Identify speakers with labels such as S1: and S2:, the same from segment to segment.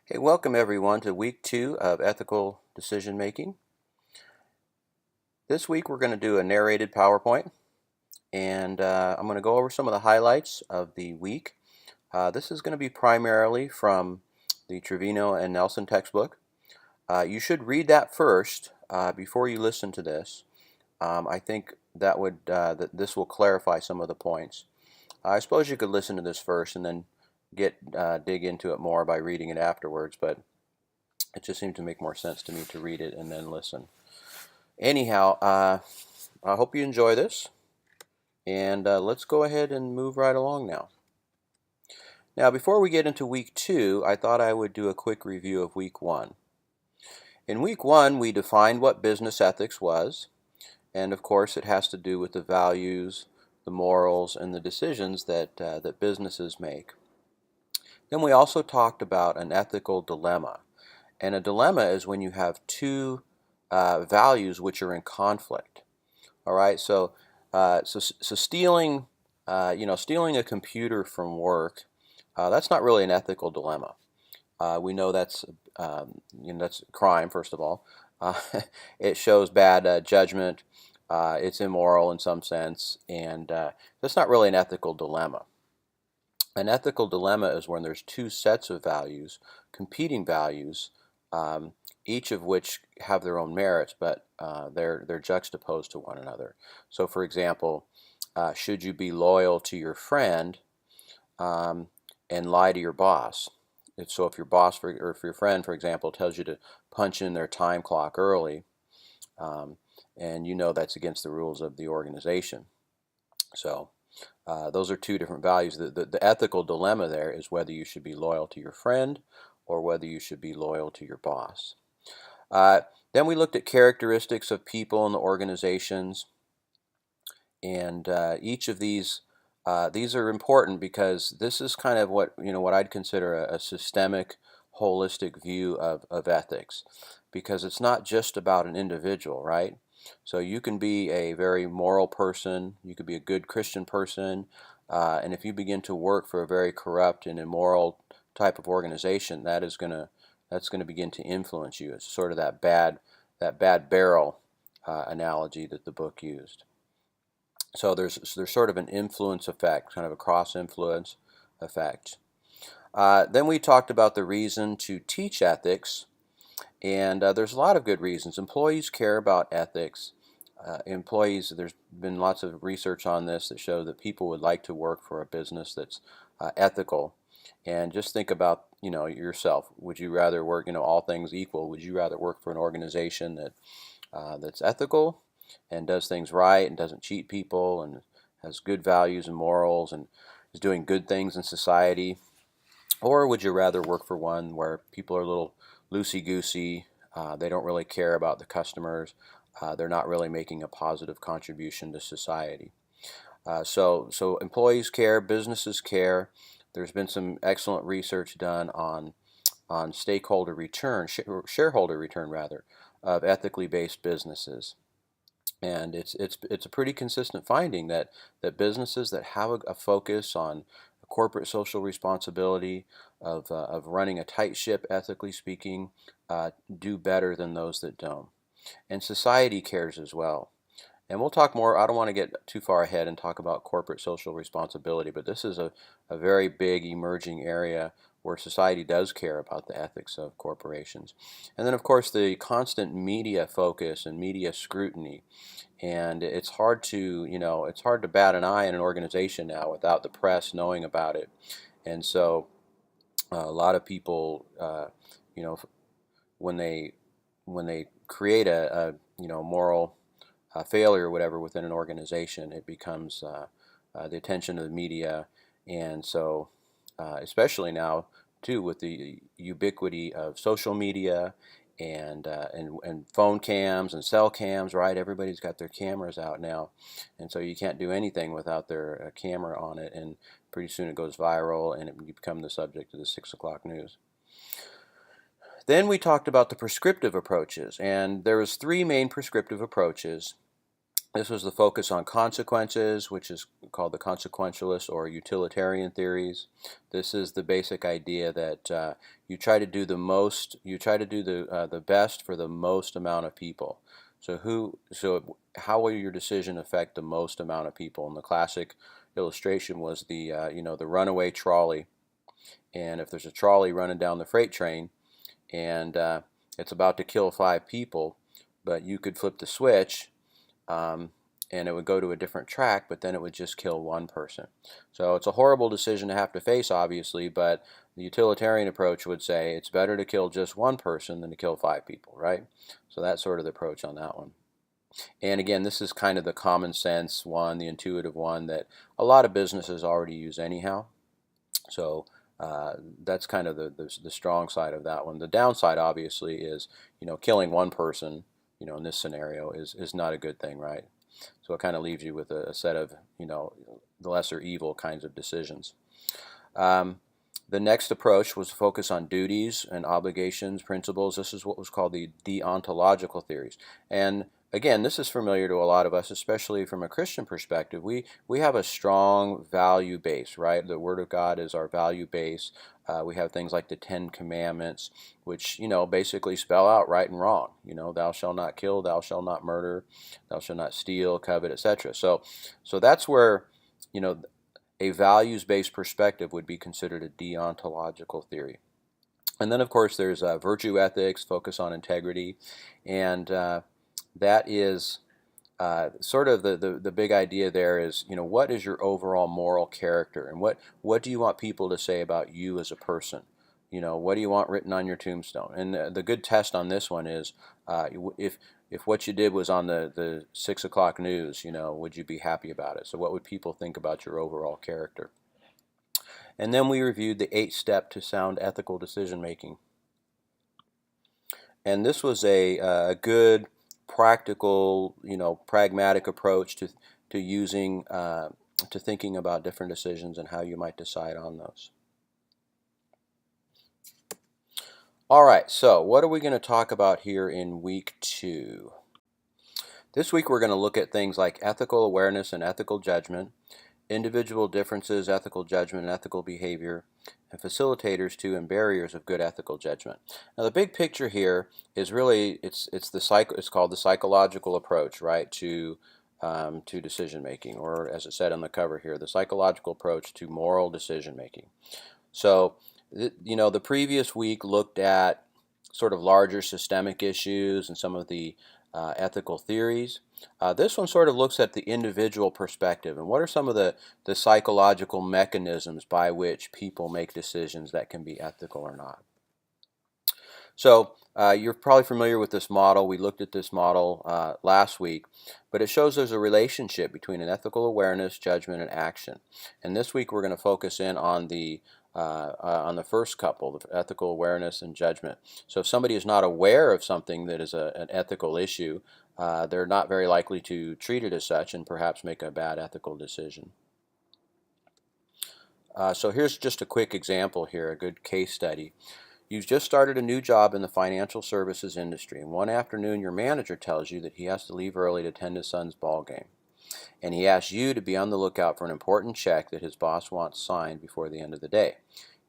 S1: Hey, welcome everyone to week 2 of ethical decision making. This week we're going to do a narrated PowerPoint, and I'm going to go over some of the highlights of the week. This is going to be primarily from the Trevino and Nelson textbook. You should read that first before you listen to this. I think that this will clarify some of the points. I suppose you could listen to this first and then dig into it more by reading it afterwards, but it just seemed to make more sense to me to read it and then listen. Anyhow, I hope you enjoy this, and let's go ahead and move right along now. Now, before we get into week 2, I thought I would do a quick review of week 1. In week 1, we defined what business ethics was, and of course it has to do with the values, the morals, and the decisions that businesses make. Then we also talked about an ethical dilemma. And a dilemma is when you have two values which are in conflict. All right, so stealing, stealing a computer from work, that's not really an ethical dilemma. We know that's that's crime, first of all. It shows bad judgment. It's immoral in some sense, and that's not really an ethical dilemma. An ethical dilemma is when there's two sets of values, competing values, each of which have their own merits, but they're juxtaposed to one another. So, for example, should you be loyal to your friend and lie to your boss? If your boss or if your friend, for example, tells you to punch in their time clock early, and you know that's against the rules of the organization. So those are two different values. The ethical dilemma there is whether you should be loyal to your friend or whether you should be loyal to your boss. Then we looked at characteristics of people and the organizations, and each of these are important because this is kind of what I'd consider a systemic, holistic view of ethics, because it's not just about an individual, right? So you can be a very moral person, you could be a good Christian person, and if you begin to work for a very corrupt and immoral type of organization, that's going to begin to influence you. It's sort of that bad barrel analogy that the book used. So there's sort of an influence effect, kind of a cross influence effect. Then we talked about the reason to teach ethics, and there's a lot of good reasons. Employees care about ethics. There's been lots of research on this that show that people would like to work for a business that's ethical. And just think about yourself. Would you rather work, all things equal, would you rather work for an organization that's ethical and does things right and doesn't cheat people and has good values and morals and is doing good things in society? Or would you rather work for one where people are a little loosey-goosey, they don't really care about the customers, they're not really making a positive contribution to society? So employees care, businesses care. There's been some excellent research done on stakeholder return, shareholder return rather, of ethically based businesses. And it's a pretty consistent finding that businesses that have a focus on corporate social responsibility of running a tight ship, ethically speaking, do better than those that don't. And society cares as well. And we'll talk more. I don't want to get too far ahead and talk about corporate social responsibility, but this is a very big emerging area where society does care about the ethics of corporations. And then, of course, the constant media focus and media scrutiny. And it's hard to bat an eye in an organization now without the press knowing about it. And so a lot of people, when they create a moral failure or whatever within an organization, it becomes the attention of the media. And so especially now too, with the ubiquity of social media and phone cams and cell cams, right? Everybody's got their cameras out now, and so you can't do anything without their camera on it, and pretty soon it goes viral and you become the subject of the 6 o'clock news. Then we talked about the prescriptive approaches, and there was 3 main prescriptive approaches. This was the focus on consequences, which is called the consequentialist or utilitarian theories. This is the basic idea that you try to do the best for the most amount of people. So how will your decision affect the most amount of people? And the classic illustration was the runaway trolley. And if there's a trolley running down the freight train, and it's about to kill 5 people, but you could flip the switch. And it would go to a different track, but then it would just kill 1 person. So it's a horrible decision to have to face, obviously, but the utilitarian approach would say it's better to kill just 1 person than to kill 5 people, right? So that's sort of the approach on that one. And again, this is kind of the common sense one, the intuitive one that a lot of businesses already use anyhow. So that's kind of the strong side of that one. The downside, obviously, is killing 1 person, in this scenario is not a good thing, right? So it kind of leaves you with a set of, the lesser evil kinds of decisions. The next approach was to focus on duties and obligations, principles. This is what was called the deontological theories. And again, this is familiar to a lot of us, especially from a Christian perspective. We have a strong value base, right? The Word of God is our value base. We have things like the 10 Commandments, which, basically spell out right and wrong. Thou shalt not kill, thou shalt not murder, thou shalt not steal, covet, etc. So that's where, a values-based perspective would be considered a deontological theory. And then, of course, there's virtue ethics, focus on integrity, and that is sort of the big idea there is, what is your overall moral character, and what do you want people to say about you as a person? What do you want written on your tombstone? And the good test on this one is if what you did was on the 6 o'clock news, would you be happy about it? So what would people think about your overall character? And then we reviewed the 8-step to sound ethical decision making. And this was a good, practical, pragmatic approach to using, to thinking about different decisions and how you might decide on those. All right, so what are we going to talk about here in week 2? This week we're going to look at things like ethical awareness and ethical judgment, individual differences, ethical judgment, and ethical behavior, and facilitators to and barriers of good ethical judgment. Now the big picture here is really it's called the psychological approach, right, to decision making, or as it said on the cover here, the psychological approach to moral decision making. So the previous week looked at sort of larger systemic issues and some of the ethical theories. This one sort of looks at the individual perspective and what are some of the psychological mechanisms by which people make decisions that can be ethical or not. So you're probably familiar with this model. We looked at this model last week, but it shows there's a relationship between an ethical awareness, judgment, and action. And this week we're going to focus in on the first couple, the ethical awareness and judgment. So if somebody is not aware of something that is an ethical issue, they're not very likely to treat it as such and perhaps make a bad ethical decision. So here's just a quick example here, a good case study. You've just started a new job in the financial services industry, and one afternoon your manager tells you that he has to leave early to attend his son's ball game. And he asks you to be on the lookout for an important check that his boss wants signed before the end of the day.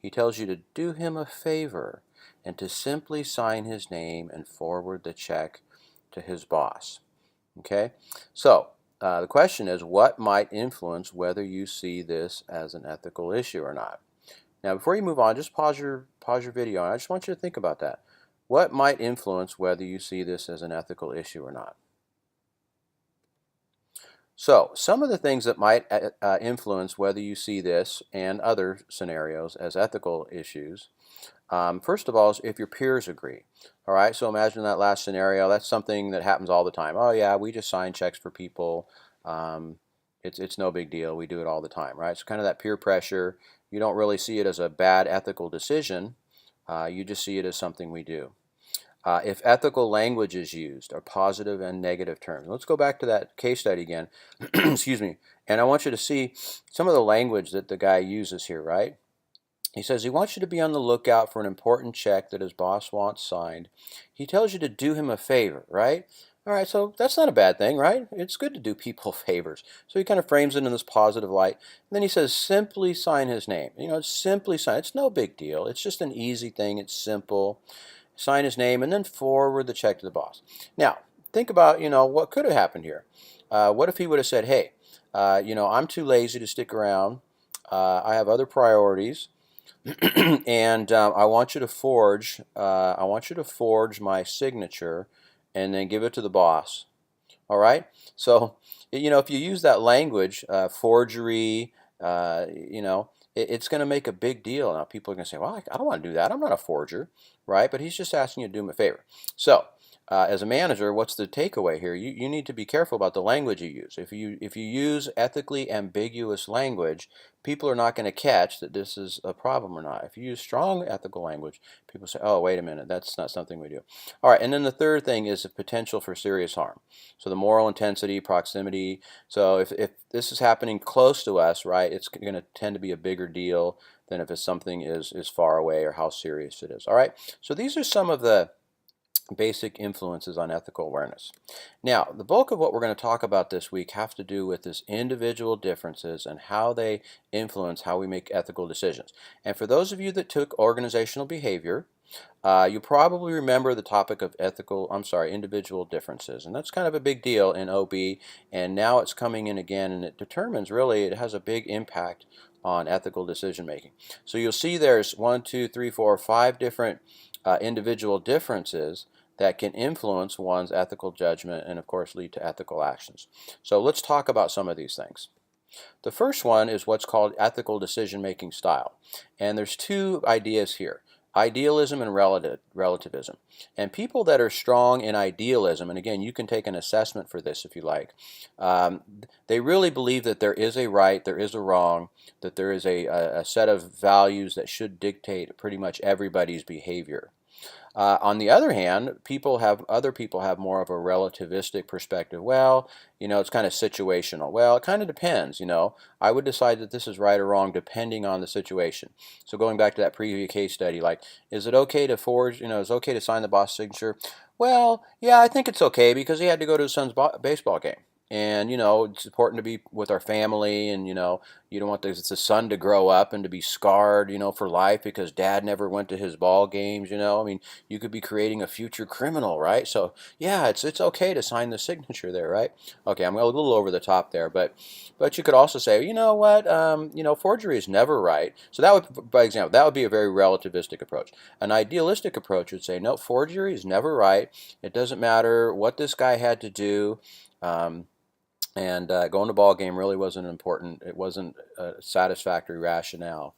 S1: He tells you to do him a favor and to simply sign his name and forward the check to his boss. Okay? So, the question is, what might influence whether you see this as an ethical issue or not? Now, before you move on, just pause your video, and I just want you to think about that. What might influence whether you see this as an ethical issue or not? So, some of the things that might influence whether you see this and other scenarios as ethical issues, first of all, is if your peers agree. All right, so imagine that last scenario. That's something that happens all the time. Oh yeah, we just sign checks for people. It's no big deal. We do it all the time, right? So kind of that peer pressure. You don't really see it as a bad ethical decision. You just see it as something we do. If ethical language is used, or positive and negative terms. Let's go back to that case study again. Excuse me. And I want you to see some of the language that the guy uses here, right? He says he wants you to be on the lookout for an important check that his boss wants signed. He tells you to do him a favor, right? All right, so that's not a bad thing, right? It's good to do people favors. So he kind of frames it in this positive light. And then he says, simply sign his name. Simply sign. It's no big deal. It's just an easy thing. It's simple. Sign his name and then forward the check to the boss. Now, think about, what could have happened here. What if he would have said, hey, I'm too lazy to stick around. I have other priorities. And I want you to forge. I want you to forge my signature, and then give it to the boss. All right. So, if you use that language, forgery, it's going to make a big deal. Now, people are going to say, "Well, I don't want to do that. I'm not a forger," right? But he's just asking you to do him a favor. So, as a manager, what's the takeaway here? You need to be careful about the language you use. If you use ethically ambiguous language, people are not going to catch that this is a problem or not. If you use strong ethical language, people say, "Oh, wait a minute, that's not something we do." All right, and then the third thing is the potential for serious harm. So the moral intensity, proximity. So if this is happening close to us, right, it's going to tend to be a bigger deal than if it's something is far away or how serious it is. All right, so these are some of the basic influences on ethical awareness. Now, the bulk of what we're going to talk about this week have to do with this individual differences and how they influence how we make ethical decisions. And for those of you that took organizational behavior, you probably remember the topic of individual differences, and that's kind of a big deal in OB, and now it's coming in again, and it determines, really, it has a big impact on ethical decision making. So you'll see there's 1, 2, 3, 4, 5 different individual differences that can influence one's ethical judgment and, of course, lead to ethical actions. So let's talk about some of these things. The first one is what's called ethical decision-making style. And there's two ideas here: idealism and relativism. And people that are strong in idealism, and again, you can take an assessment for this if you like, they really believe that there is a right, there is a wrong, that there is a set of values that should dictate pretty much everybody's behavior. On the other hand, other people have more of a relativistic perspective. Well, it's kind of situational. Well, it kind of depends. I would decide that this is right or wrong depending on the situation. So going back to that previous case study, like, is it okay to forge? Is it okay to sign the boss signature? Well, yeah, I think it's okay because he had to go to his son's baseball game. And, it's important to be with our family, and, you don't want the son to grow up and to be scarred, for life because dad never went to his ball games, I mean, you could be creating a future criminal, right? So, yeah, it's okay to sign the signature there, right? Okay, I'm a little over the top there, but you could also say, you know what, forgery is never right. So that would, by example, that would be a very relativistic approach. An idealistic approach would say, no, forgery is never right. It doesn't matter what this guy had to do. And going to ball game really wasn't important. It wasn't a satisfactory rationale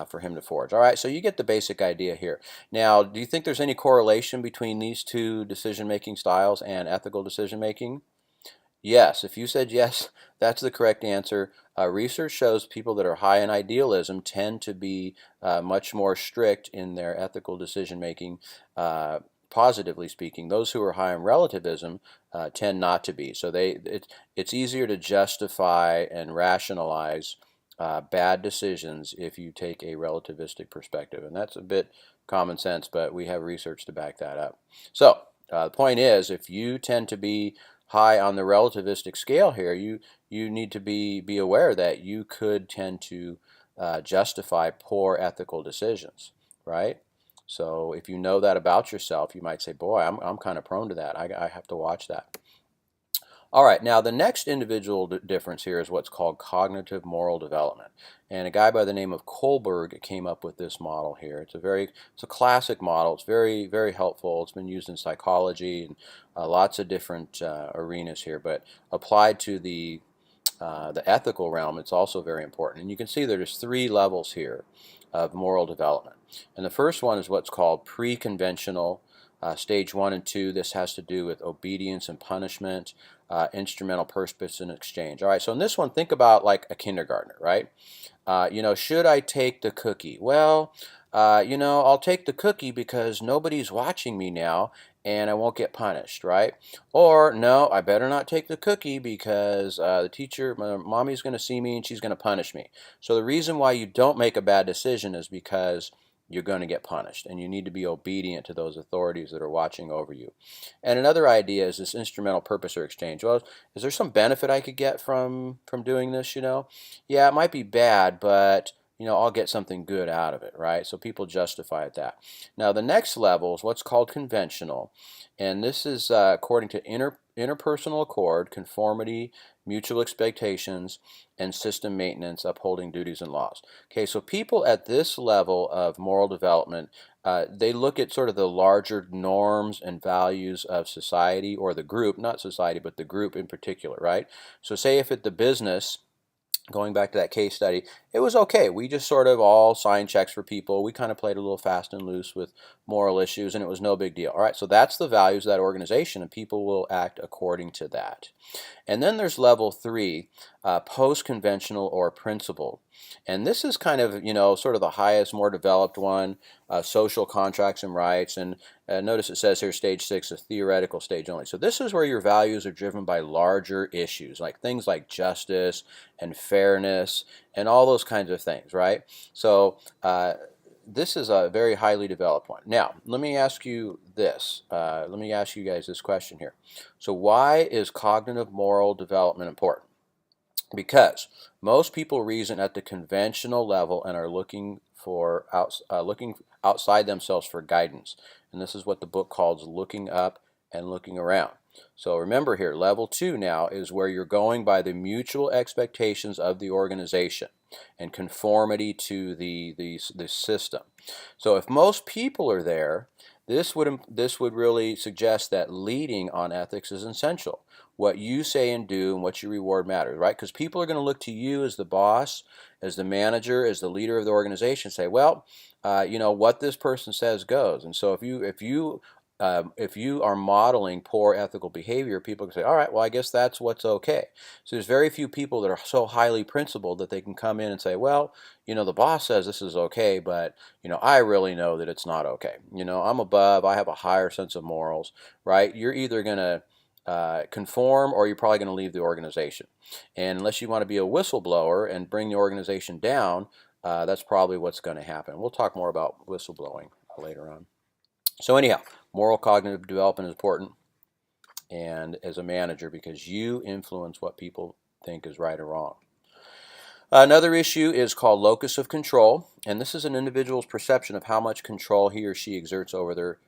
S1: for him to forge. All right, so you get the basic idea here. Now, do you think there's any correlation between these two decision-making styles and ethical decision-making? Yes. If you said yes, that's the correct answer. Research shows people that are high in idealism tend to be much more strict in their ethical decision-making. Positively speaking, those who are high in relativism tend not to be. So it's easier to justify and rationalize bad decisions if you take a relativistic perspective. And that's a bit common sense, but we have research to back that up. So the point is, if you tend to be high on the relativistic scale here, you need to be aware that you could tend to justify poor ethical decisions, right? So if you know that about yourself, you might say, boy, I'm kind of prone to that. I have to watch that. All right, now the next individual difference here is what's called cognitive moral development. And a guy by the name of Kohlberg came up with this model here. It's a classic model. It's very, very helpful. It's been used in psychology and lots of different arenas here, but applied to the ethical realm, it's also very important. And you can see there's 3 levels here of moral development. And the first one is what's called pre-conventional. Stage 1 and 2, this has to do with obedience and punishment, instrumental purpose and exchange. All right, so in this one, think about like a kindergartner, right? Should I take the cookie? Well, I'll take the cookie because nobody's watching me now and I won't get punished, right? Or, no, I better not take the cookie because the teacher, my mommy's going to see me and she's going to punish me. So the reason why you don't make a bad decision is because you're going to get punished, and you need to be obedient to those authorities that are watching over you. And another idea is this instrumental purpose or exchange. Well, is there some benefit I could get from doing this? Yeah, it might be bad, but I'll get something good out of it, right? So people justify that. Now, the next level is what's called conventional, and this is according to interpersonal accord, conformity, mutual expectations, and system maintenance, upholding duties and laws. Okay, so people at this level of moral development, they look at sort of the larger norms and values of society, or the group, not society, but the group in particular, right? So say if at the business, going back to that case study, it was okay. We just sort of all signed checks for people. We kind of played a little fast and loose with moral issues, and it was no big deal. All right, so that's the values of that organization, and people will act according to that. And then there's level 3, post-conventional or principled. And this is kind of, sort of the highest, more developed one, social contracts and rights. And notice it says here stage 6, a theoretical stage only. So this is where your values are driven by larger issues, like things like justice and fairness and all those kinds of things, right? So this is a very highly developed one. Now, let me ask you this. Let me ask you guys this question here. So why is cognitive moral development important? Because most people reason at the conventional level and are looking outside themselves for guidance. And this is what the book calls looking up and looking around. So remember here, level 2 now is where you're going by the mutual expectations of the organization and conformity to the system. So if most people are there, this would really suggest that leading on ethics is essential. What you say and do and what you reward matters, right? Because people are going to look to you as the boss, as the manager, as the leader of the organization, and say, well, what this person says goes. And so if you are modeling poor ethical behavior, people can say, all right, well, I guess that's what's okay. So there's very few people that are so highly principled that they can come in and say, well, the boss says this is okay, but, I really know that it's not okay. I'm above, I have a higher sense of morals, right? You're either going to conform, or you're probably going to leave the organization. And unless you want to be a whistleblower and bring the organization down, that's probably what's going to happen. We'll talk more about whistleblowing later on. So anyhow, moral cognitive development is important, and as a manager, because you influence what people think is right or wrong. Another issue is called locus of control, and this is an individual's perception of how much control he or she exerts over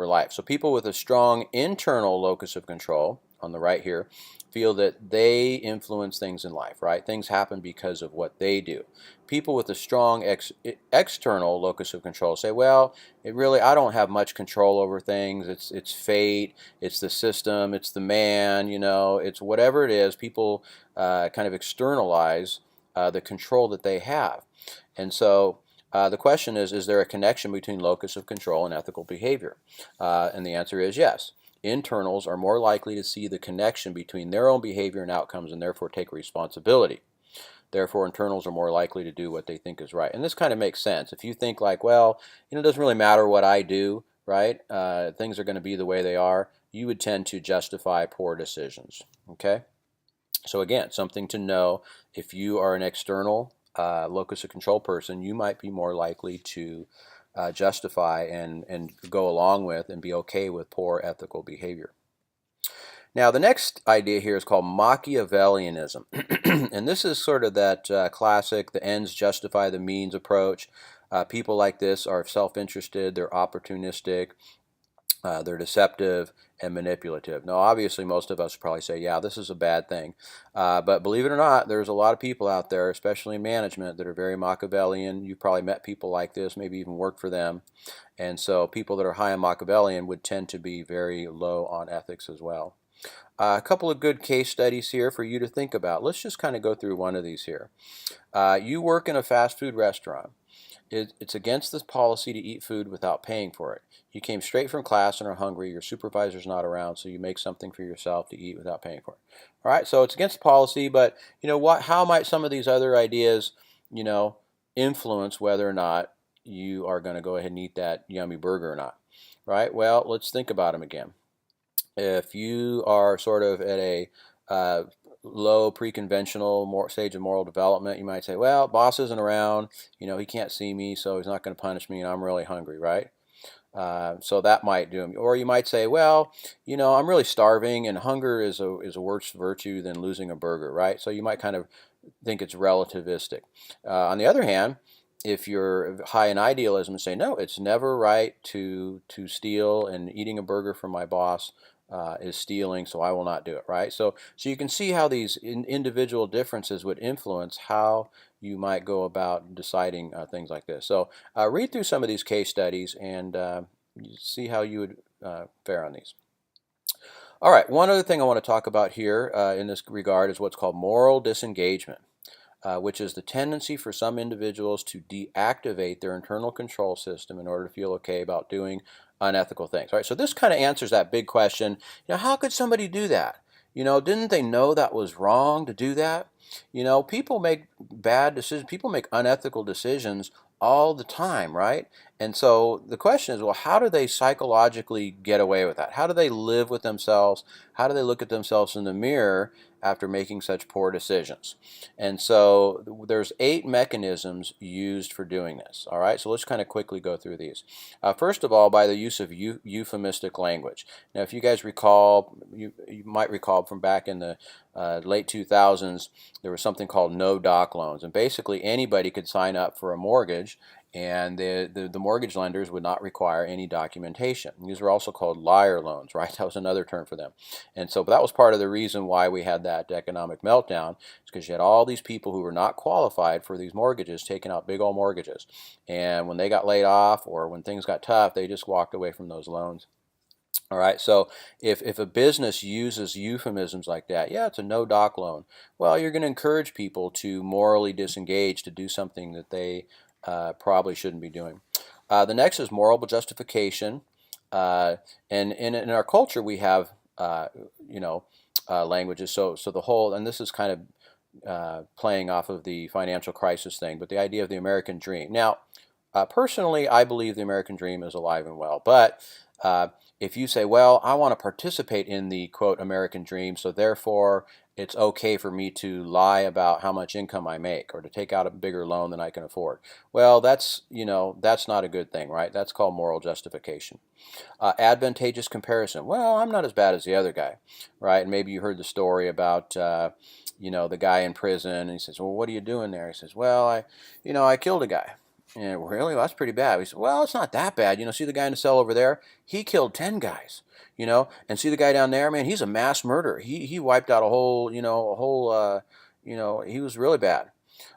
S1: life. So people with a strong internal locus of control, on the right here, feel that they influence things in life, right? Things happen because of what they do. People with a strong external locus of control say, well, I don't have much control over things. It's fate, it's the system, it's the man, it's whatever it is. People kind of externalize the control that they have. And so the question is there a connection between locus of control and ethical behavior? And the answer is yes. Internals are more likely to see the connection between their own behavior and outcomes, and therefore take responsibility. Therefore, internals are more likely to do what they think is right. And this kind of makes sense. If you think like, well, it doesn't really matter what I do, right? Things are going to be the way they are, you would tend to justify poor decisions. Okay? So again, something to know. If you are an external locus of control person, you might be more likely to justify and go along with and be okay with poor ethical behavior. Now, the next idea here is called Machiavellianism. And this is sort of that classic, the ends justify the means approach. People like this are self-interested, they're opportunistic, they're deceptive and manipulative. Now, obviously, most of us probably say, yeah, this is a bad thing. But believe it or not, there's a lot of people out there, especially in management, that are very Machiavellian. You've probably met people like this, maybe even worked for them. And so people that are high on Machiavellian would tend to be very low on ethics as well. A couple of good case studies here for you to think about. Let's just kind of go through one of these here. You work in a fast food restaurant. It's against this policy to eat food without paying for it. You came straight from class and are hungry. Your supervisor's not around, so you make something for yourself to eat without paying for it. All right, so it's against policy, but how might some of these other ideas, influence whether or not you are going to go ahead and eat that yummy burger or not? Right? Well, let's think about them again. If you are sort of at a low pre-conventional stage of moral development, you might say, well, boss isn't around, he can't see me, so he's not going to punish me, and I'm really hungry, right? So that might do him. Or you might say, well, I'm really starving, and hunger is a worse virtue than losing a burger, right? So you might kind of think it's relativistic. On the other hand, if you're high in idealism and say, no, it's never right to steal, and eating a burger from my boss is stealing, so I will not do it, right? So you can see how these individual differences would influence how you might go about deciding things like this. So read through some of these case studies and see how you would fare on these. All right, one other thing I want to talk about here in this regard is what's called moral disengagement. Which is the tendency for some individuals to deactivate their internal control system in order to feel okay about doing unethical things. All right, so this kind of answers that big question, how could somebody do that? Didn't they know that was wrong to do that? People make bad decisions, people make unethical decisions all the time, right? And so the question is, well, how do they psychologically get away with that? How do they live with themselves? How do they look at themselves in the mirror after making such poor decisions? And so there's 8 mechanisms used for doing this. All right, so let's kind of quickly go through these. First of all, by the use of euphemistic language. Now, if you guys recall, you might recall from back in the late 2000s, there was something called no-doc loans, and basically anybody could sign up for a mortgage, and the mortgage lenders would not require any documentation. These were also called liar loans, right? That was another term for them. And so that was part of the reason why we had that economic meltdown, because you had all these people who were not qualified for these mortgages taking out big old mortgages. And when they got laid off or when things got tough, they just walked away from those loans. All right, so if a business uses euphemisms like that, yeah, it's a no-doc loan. Well, you're going to encourage people to morally disengage, to do something that they probably shouldn't be doing. The next is moral justification. And in our culture, we have, languages. So the whole, and this is kind of playing off of the financial crisis thing, but the idea of the American dream. Now, personally, I believe the American dream is alive and well, but if you say, well, I want to participate in the, quote, American dream, so therefore it's okay for me to lie about how much income I make or to take out a bigger loan than I can afford. Well, that's not a good thing, right? That's called moral justification. Advantageous comparison. Well, I'm not as bad as the other guy, right? And maybe you heard the story about, the guy in prison, and he says, well, what are you doing there? He says, well, I killed a guy. And really, well, that's pretty bad. He said, well, it's not that bad. See the guy in the cell over there? He killed 10 guys. And see the guy down there, man, he's a mass murderer. He wiped out a whole, he was really bad.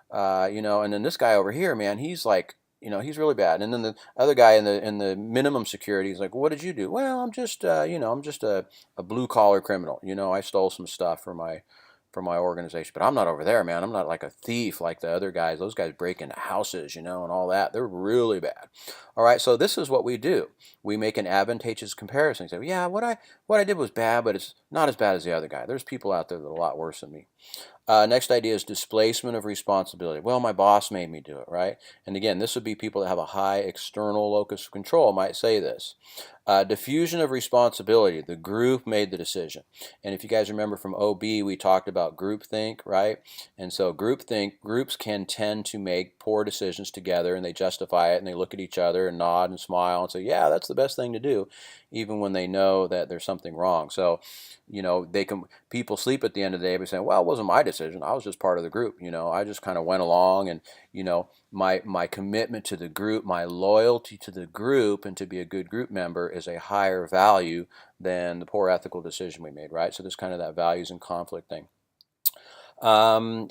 S1: And then this guy over here, man, he's like, he's really bad. And then the other guy in the minimum security is like, well, what did you do? Well, I'm just, I'm just a blue collar criminal. I stole some stuff from my organization, but I'm not over there, man. I'm not like a thief like the other guys. Those guys break into houses, and all that. They're really bad. All right, so this is what we do. We make an advantageous comparison. Say, yeah, what I did was bad, but it's not as bad as the other guy. There's people out there that are a lot worse than me. Next idea is displacement of responsibility. Well, my boss made me do it, right? And again, this would be people that have a high external locus of control might say this. Diffusion of responsibility. The group made the decision. And if you guys remember from OB, we talked about groupthink, right? And so groups can tend to make poor decisions together, and they justify it, and they look at each other and nod and smile and say, yeah, that's the best thing to do, even when they know that there's something wrong. So, people sleep at the end of the day by saying, well, it wasn't my decision. I was just part of the group. I just kind of went along, and, my commitment to the group, my loyalty to the group and to be a good group member is a higher value than the poor ethical decision we made, right? So there's kind of that values and conflict thing.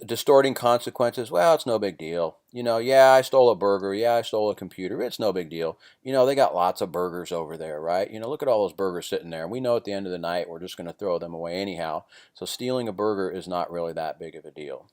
S1: Distorting consequences. Well, it's no big deal. Yeah, I stole a burger. Yeah, I stole a computer. It's no big deal. They got lots of burgers over there, right? Look at all those burgers sitting there. And we know at the end of the night, we're just going to throw them away anyhow. So stealing a burger is not really that big of a deal.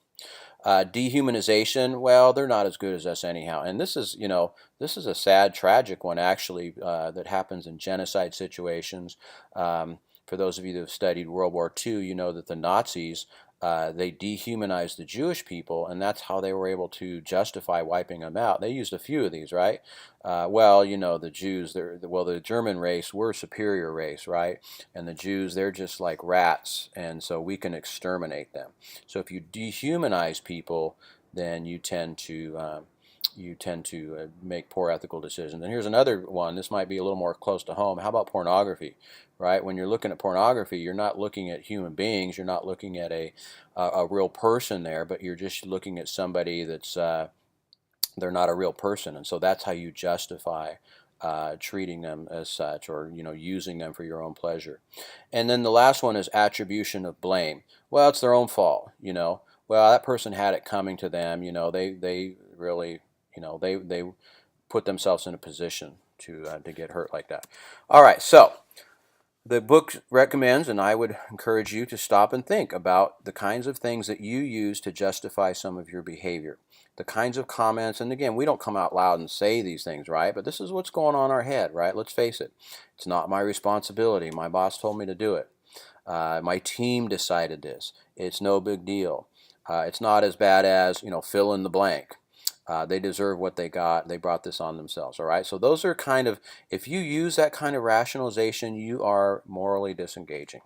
S1: Dehumanization, well, they're not as good as us anyhow. And this is a sad, tragic one, actually, that happens in genocide situations. For those of you that have studied World War II, you know that the Nazis they dehumanized the Jewish people, and that's how they were able to justify wiping them out. They used a few of these, right? Well, you know, the Jews, the German race, we're a superior race, right? And the Jews, they're just like rats, and so we can exterminate them. So if you dehumanize people, then you tend to make poor ethical decisions. And here's another one. This might be a little more close to home. How about pornography? Right? When you're looking at pornography, you're not looking at human beings. You're not looking at a real person there, but you're just looking at somebody that's they're not a real person, and so that's how you justify treating them as such, or using them for your own pleasure. And then the last one is attribution of blame. Well, it's their own fault. Well, that person had it coming to them. They really they put themselves in a position to get hurt like that. All right, so the book recommends, and I would encourage you to stop and think about the kinds of things that you use to justify some of your behavior, the kinds of comments. And again, we don't come out loud and say these things, right? But this is what's going on in our head, right? Let's face it. It's not my responsibility. My boss told me to do it. My team decided this. It's no big deal. It's not as bad as, fill in the blank. They deserve what they got. They brought this on themselves. All right. So those are kind of, if you use that kind of rationalization, you are morally disengaging.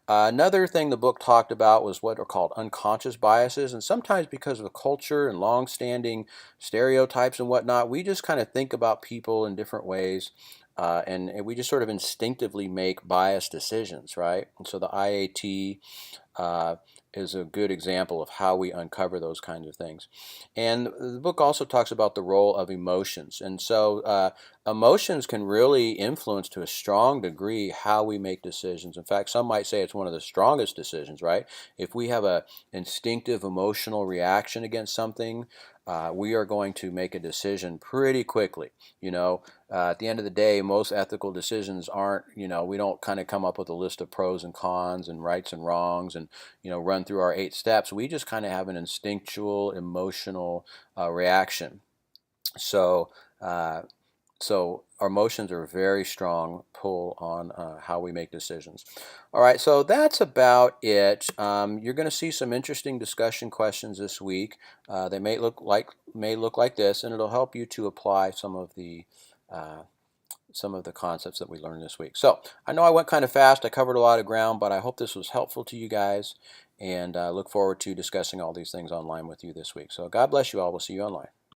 S1: Another thing the book talked about was what are called unconscious biases. And sometimes because of the culture and long-standing stereotypes and whatnot, we just kind of think about people in different ways. And we just sort of instinctively make biased decisions, right? And so the IAT is a good example of how we uncover those kinds of things. And the book also talks about the role of emotions. And so emotions can really influence to a strong degree how we make decisions. In fact, some might say it's one of the strongest decisions, right? If we have an instinctive emotional reaction against something, we are going to make a decision pretty quickly. At the end of the day, most ethical decisions aren't, we don't kind of come up with a list of pros and cons and rights and wrongs and, run through our 8 steps. We just kind of have an instinctual, emotional reaction. So our emotions are a very strong pull on how we make decisions. All right, so that's about it. You're going to see some interesting discussion questions this week. They may look like this, and it'll help you to apply some of the concepts that we learned this week. So I know I went kind of fast. I covered a lot of ground, but I hope this was helpful to you guys, and look forward to discussing all these things online with you this week. So God bless you all. We'll see you online.